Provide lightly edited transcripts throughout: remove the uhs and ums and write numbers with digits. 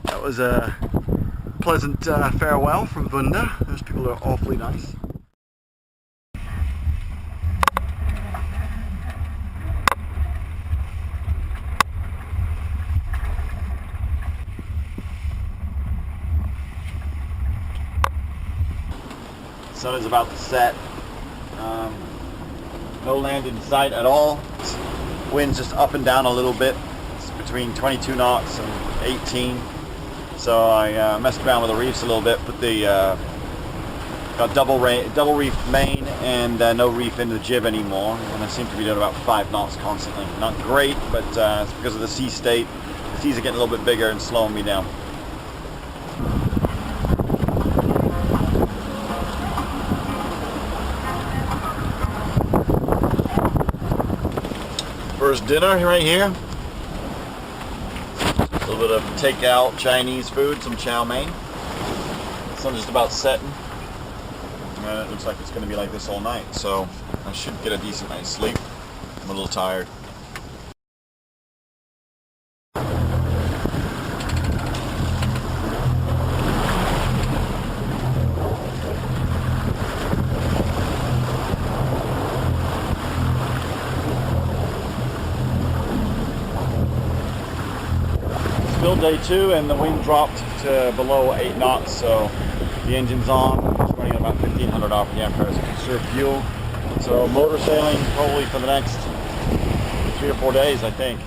That was a pleasant farewell from Vuda. Those people are awfully nice. Sun is about to set. No land in sight at all. Wind's just up and down a little bit. It's between 22 knots and 18. So I messed around with the reefs a little bit. Put the got double reef main and no reef in the jib anymore. And I seem to be doing about 5 knots constantly. Not great, but it's because of the sea state. The seas are getting a little bit bigger and slowing me down. First dinner right here. A little bit of takeout Chinese food, some chow mein. The sun's just about setting. And it looks like it's going to be like this all night, so I should get a decent night's sleep. I'm a little tired. Still day 2 and the wind dropped to below 8 knots, so the engine's on. It's running at about 1500 RPM for us to conserve fuel. So motor sailing probably for the next 3 or 4 days, I think.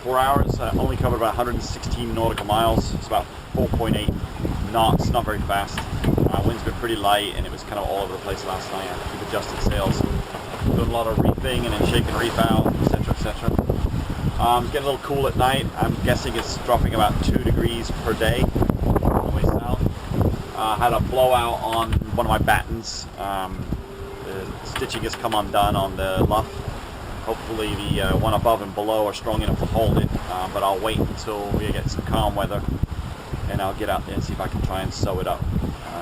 Hours, only covered about 116 nautical miles. It's about 4.8 knots, not very fast. Wind's been pretty light and it was kind of all over the place last night. I had to keep adjusted sails, doing a lot of reefing and then shaking reef out, etc, etc. It's getting a little cool at night. I'm guessing it's dropping about 2 degrees per day all the way south. Had a blowout on one of my battens. The stitching has come undone on the luff. Hopefully the one above and below are strong enough to hold it, but I'll wait until we get some calm weather and I'll get out there and see if I can try and sew it up,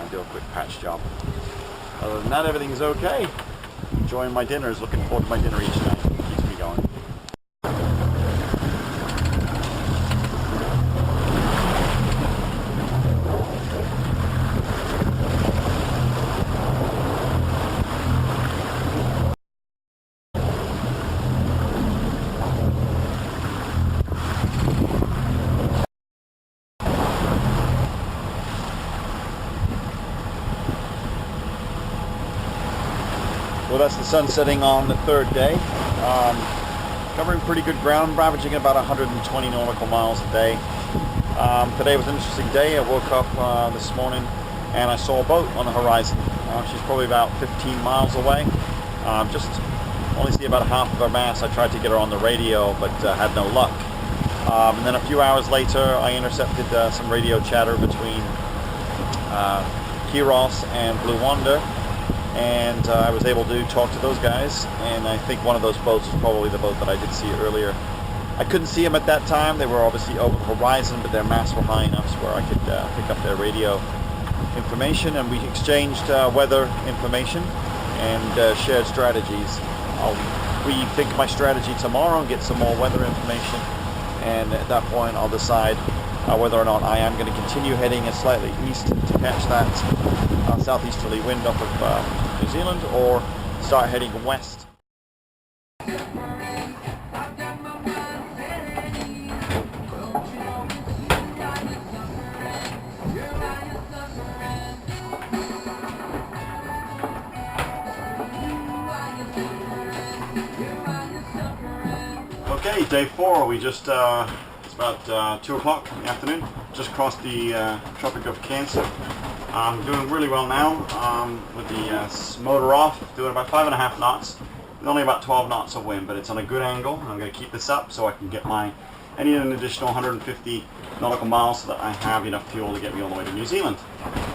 do a quick patch job. Other than that, everything's okay. Enjoying my dinners, looking forward to my dinner each night. Keeps me going. So that's the sun setting on the third day. Covering pretty good ground, averaging about 120 nautical miles a day. Today was an interesting day. I woke up this morning and I saw a boat on the horizon. She's probably about 15 miles away. Just only see about half of her mast. I tried to get her on the radio, but had no luck. And then a few hours later, I intercepted some radio chatter between Kiros and Blue Wonder, and I was able to talk to those guys, and I think one of those boats was probably the boat that I did see earlier. I couldn't see them at that time. They were obviously over the horizon, but their masts were high enough where I could pick up their radio information, and we exchanged weather information and shared strategies. I'll rethink my strategy tomorrow and get some more weather information, and at that point I'll decide whether or not I am going to continue heading slightly east to catch that southeasterly wind off of New Zealand, or start heading west. Okay, day 4. We just, it's about 2 o'clock in the afternoon. Just crossed the Tropic of Cancer. I'm doing really well now with the motor off, doing about 5.5 knots. There's only about 12 knots of wind, but it's on a good angle. I'm going to keep this up so I can get I need an additional 150 nautical miles so that I have enough fuel to get me all the way to New Zealand.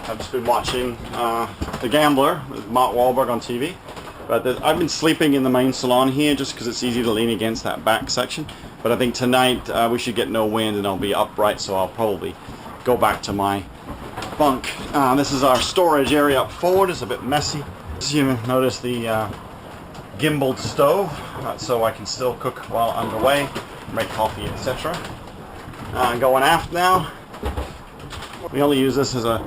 I've just been watching The Gambler with Mark Wahlberg on TV. But I've been sleeping in the main salon here just because it's easy to lean against that back section. But I think tonight we should get no wind and I'll be upright, so I'll probably go back to my bunk. This is our storage area up forward. It's a bit messy. As you notice, the gimbaled stove, so I can still cook while underway, make coffee, etc. Going aft now. We only use this as a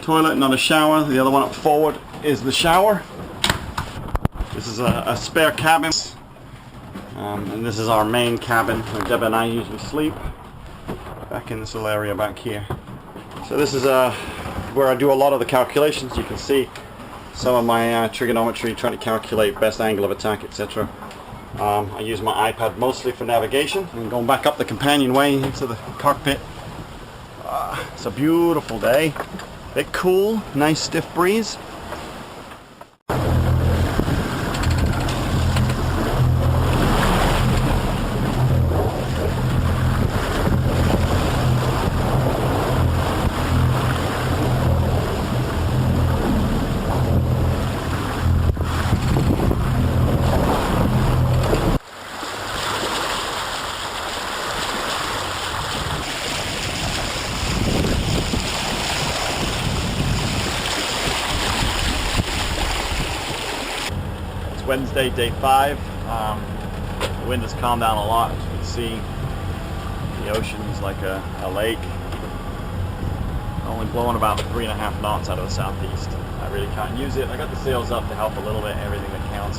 toilet, not a shower. The other one up forward is the shower. This is a spare cabin, and this is our main cabin where Deb and I usually sleep, back in this little area back here. So this is where I do a lot of the calculations. You can see some of my trigonometry, trying to calculate best angle of attack, etc. I use my iPad mostly for navigation, and going back up the companionway into the cockpit. It's a beautiful day, a bit cool, nice stiff breeze. Wednesday, day 5. The wind has calmed down a lot. As you can see, the ocean is like a lake. Only blowing about 3.5 knots out of the southeast. I really can't use it. I got the sails up to help a little bit, everything that counts.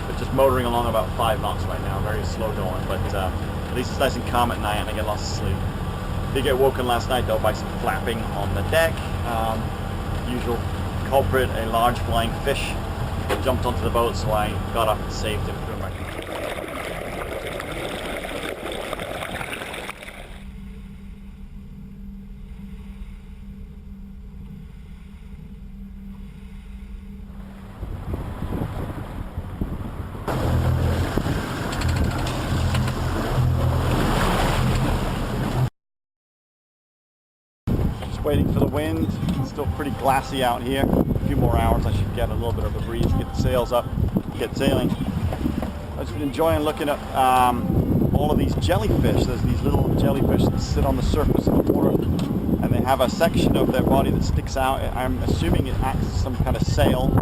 But just motoring along about 5 knots right now. Very slow going, but at least it's nice and calm at night and I get lots of sleep. Did get woken last night though by some flapping on the deck. Usual culprit, a large flying fish. Jumped onto the boat, so I got up and saved him. Just waiting for the wind. It's still pretty glassy out here. A few more hours I should get a little bit of a breeze, get the sails up, get sailing. I've just been enjoying looking at all of these jellyfish. There's these little jellyfish that sit on the surface of the water, and they have a section of their body that sticks out. I'm assuming it acts as some kind of sail,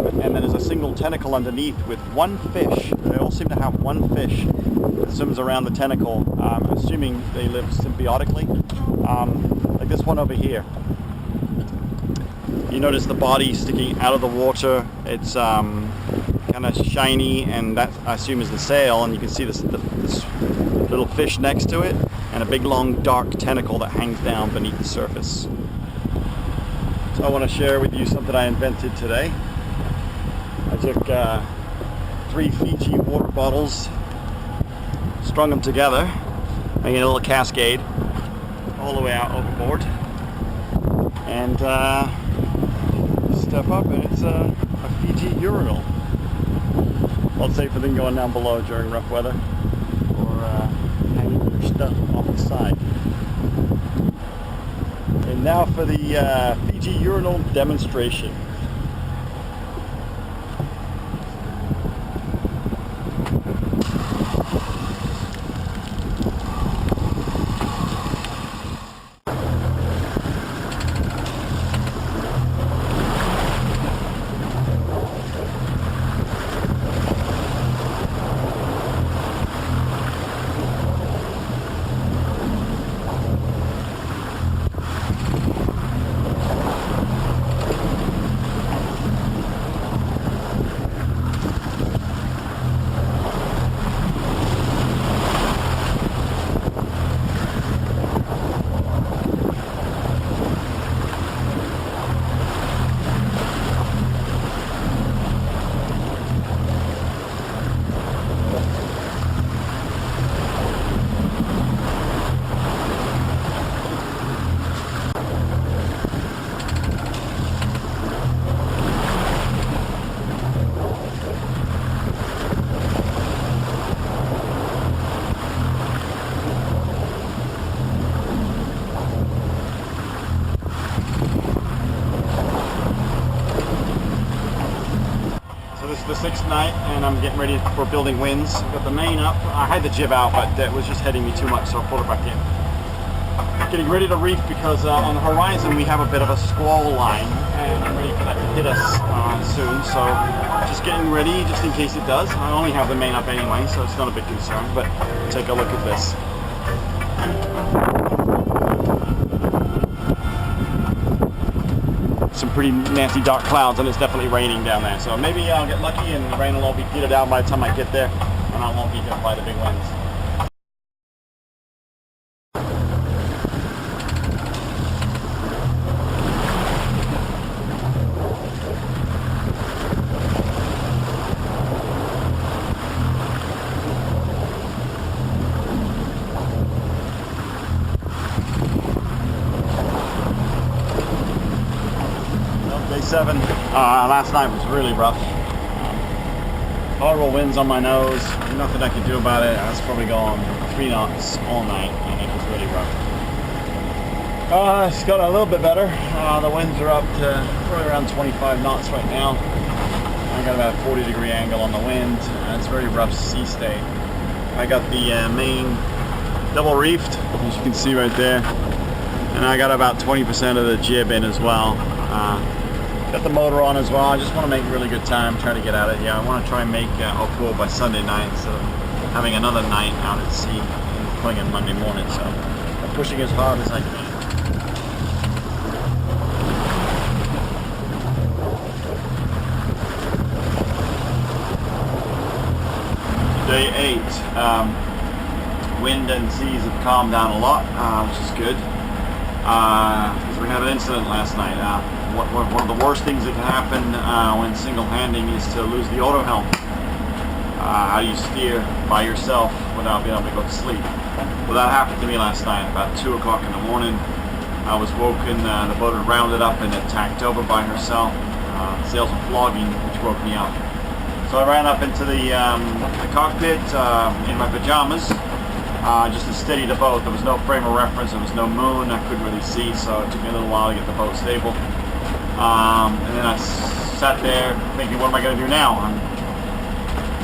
and then there's a single tentacle underneath with one fish. They all seem to have one fish that swims around the tentacle. I'm assuming they live symbiotically, like this one over here. You notice the body sticking out of the water. It's kind of shiny, and that I assume is the sail, and you can see this little fish next to it, and a big long dark tentacle that hangs down beneath the surface. So I want to share with you something I invented today. I took 3 Fiji water bottles, strung them together, making a little cascade all the way out overboard, and step up, and it's a Fiji urinal. Well, safer than going down below during rough weather or hanging your stuff off the side. And now for the Fiji urinal demonstration. The 6th night, and I'm getting ready for building winds. I've got the main up. I had the jib out, but it was just heading me too much, so I pulled it back in. Getting ready to reef because on the horizon we have a bit of a squall line, and I'm ready for that to hit us soon. So just getting ready, just in case it does. I only have the main up anyway, so it's not a big concern. But take a look at this. Some pretty nasty dark clouds, and it's definitely raining down there, so maybe I'll get lucky and the rain will all be petered out by the time I get there, and I won't be hit by the big winds. Day 7. Last night was really rough. Horrible winds on my nose. Nothing I could do about it. I was probably going 3 knots all night, and it was really rough. It's got a little bit better. The winds are up to probably around 25 knots right now. I got about a 40-degree angle on the wind. It's very rough sea state. I got the main double reefed, as you can see right there, and I got about 20% of the jib in as well. Got the motor on as well. I just want to make really good time, try to get out of here. I want to try and make Oakwood by Sunday night instead of having another night out at sea and pulling in Monday morning. So I'm pushing as hard as I can. Day 8. Wind and seas have calmed down a lot, which is good. Because we had an incident last night. One of the worst things that can happen when single-handing is to lose the auto helm. How do you steer by yourself without being able to go to sleep? Well, that happened to me last night about 2 o'clock in the morning. I was woken, the boat had rounded up and had tacked over by herself. Sails were flogging, which woke me up. So I ran up into the cockpit in my pajamas, just to steady the boat. There was no frame of reference, there was no moon, I couldn't really see, so it took me a little while to get the boat stable. And then I sat there thinking, what am I going to do now? I'm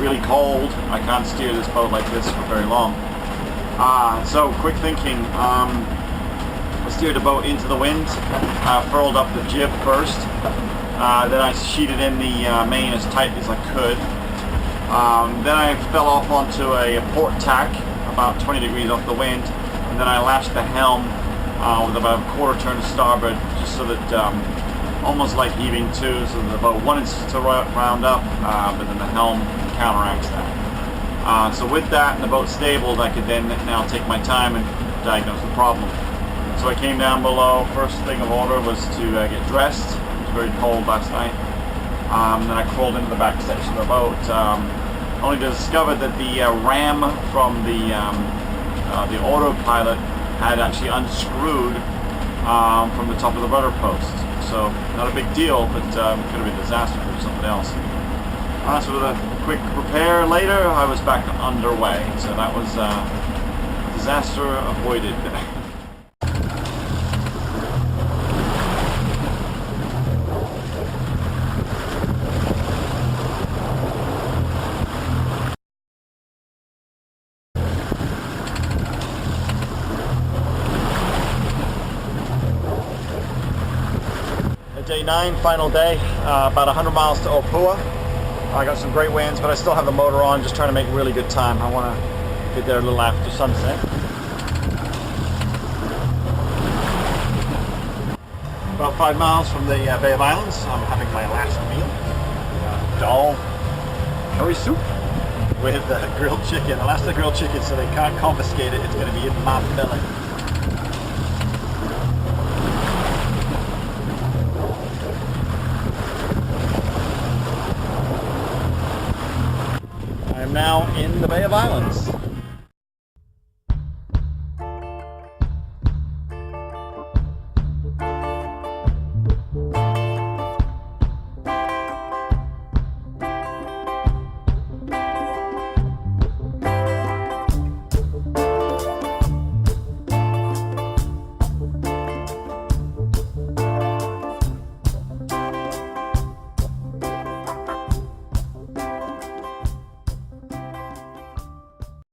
really cold. I can't steer this boat like this for very long. So quick thinking, I steered the boat into the wind, furled up the jib first, then I sheeted in the main as tight as I could. Then I fell off onto a port tack about 20 degrees off the wind, and then I lashed the helm with about a quarter turn to starboard, just so that almost like heaving to, so that the boat wanted to round up, but then the helm counteracts that. So with that and the boat stabled, I could then now take my time and diagnose the problem. So I came down below. First thing of order was to get dressed. It was very cold last night. Then I crawled into the back section of the boat, only to discover that the ram from the Autopilot had actually unscrewed from the top of the rudder post. So not a big deal, but could have been a disaster for something else. So with a quick repair later, I was back underway. So that was disaster avoided. Day 9, final day, about 100 miles to Opua. I got some great winds, but I still have the motor on, just trying to make really good time. I want to get there a little after sunset. About 5 miles from the Bay of Islands, I'm having my last meal. Dal curry soup with grilled chicken. Alaska grilled chicken, so they can't confiscate it. It's going to be in my belly. Now in the Bay of Islands.